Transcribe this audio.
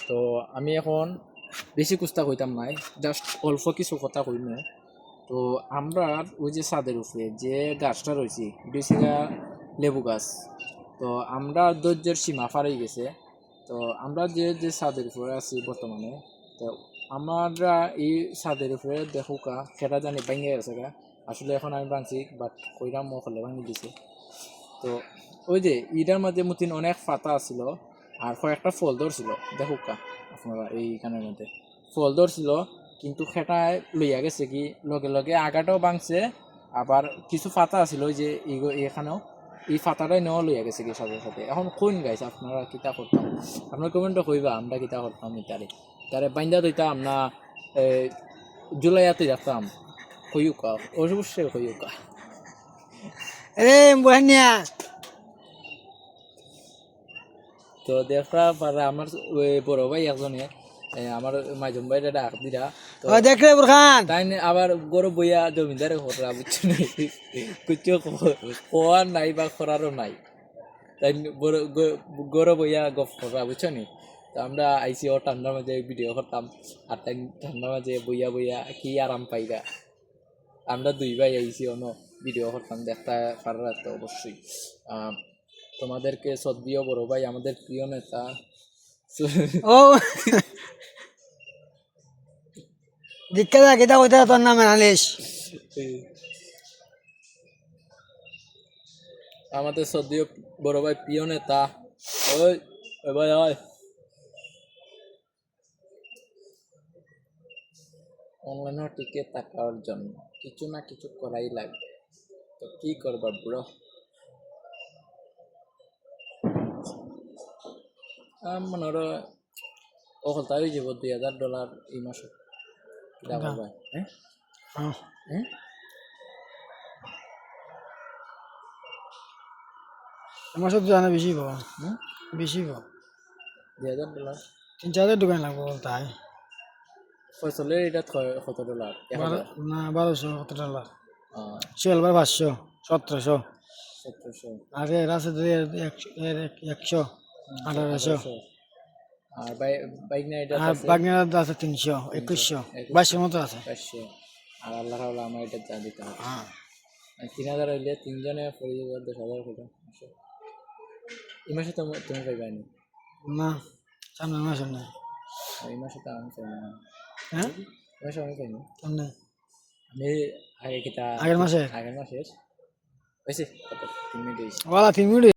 তো আমি এখন বেশি কুস্তা কইতাম নাই, জাস্ট অল্প কিছু কথা কইম। তো আমরা ওই যে ছাদের উপরে যে গাছটা রয়েছে বেশিরা লেবু গাছ। তো আমরা ধৈর্যের সীমা পাড়াই গেছে। তো আমরা যে যে ছাদের উপরে আছি বর্তমানে, তো আমরা এই ছাদের উপরে দেখো কা সেটা জানি ভেঙে গেছে গা। আসলে এখন আমি ভাঙছি, বাট কইরাম মহলে ভাঙি দিছে। তো ওই যে ইটার মধ্যে মতিন অনেক পাতা আছিল আর কয়েকটা ফল ধরছিল, দেখো কা আপনারা এইখানের মধ্যে ফল ধরছিল, কিন্তু সেটায় লইয়া গেছে কি লগে লগে আগাটাও ভাঙছে। আবার কিছু পাতা আছিল ওই যে এখানেও এই পাতাটাই নেওয়া লইয়া গেছে কি সাথে সাথে। এখন কোন গাইছ আপনারা কিতা করতাম? আপনার কমেন্টও কইবা আমরা কিতা করতাম ইতারে তারে বাইন্দা দিতাম না জুলাইয়াতে রাখতাম, কইউকা অবশ্যই কইউকা। এ বহানিয়া তো দেখা পারে আমার ওই বড় ভাই একজনে আমার মাইজম ভাই ডাক দিরা। তো ও দেখ রে বুরখান তাই আবার গরু বইয়া জমিদারে ঘটরা বুঝছো না, কুচো কোয়ার নাই বা খরারও নাই, তাই গরু বইয়া গপ করা বুঝছো নি। তো আমরা আইসি ও ঠান্ডার মাঝে ভিডিও করতাম, আর তাই ঠান্ডার মাঝে বইয়া বইয়া কি আরাম পাইরা। আমরা দুই ভাই আইসি অন্য ভিডিও করতাম, দেখতে পারা তো অবশ্যই। তোমাদেরকে সদ্যিও বড় ভাই আমাদের প্রিয় নেতা। ও দীক্ষা দা কিতা কইতা তোর নামে নালিশ আমাদের সদ্যিও বড় ভাই প্রিয় নেতা। ওই ওই ভাই ওই অনলাইনে টিকে থাকার জন্য কিছু না কিছু করাই লাগবে, তো কি করবা ব্রো? মনে হলো ওখানটা হয়ে যাব $2000 এই মাসে। কিটা করবা? হ্যাঁ হ্যাঁ আমার সব জানা বেশি পাবো, বেশি পাবো $2000 3-4 দোকান লাগবো তাই ফসলের এটা কত ডলার? 1000? না 1200 কত ডলার আহ, সেলবার 500 1700 1700। আর এর আছে 100 1800 আর বাইক না এটা আর আছে বাগনার আছে 300 2100 2200 মতো আছে 500। আর আল্লাহ রাখলে আমার এটা যা দিতে হবে হ্যাঁ 3000 হইলে তিনজনে পড়ে যাবে 10,000 করে। এই মাসে তো তুমি পাইবা নি? না সামনে মাসে না এই মাসে তো আমি পাইনি না। হ্যাঁ এই মাসে আমি পাইনি। সামনে আমি আগে কিতা আগের মাসে আগের মাসের হয়েছে কত 3 মিনিট হয়েছে। ওয়ালা 3 মিনিট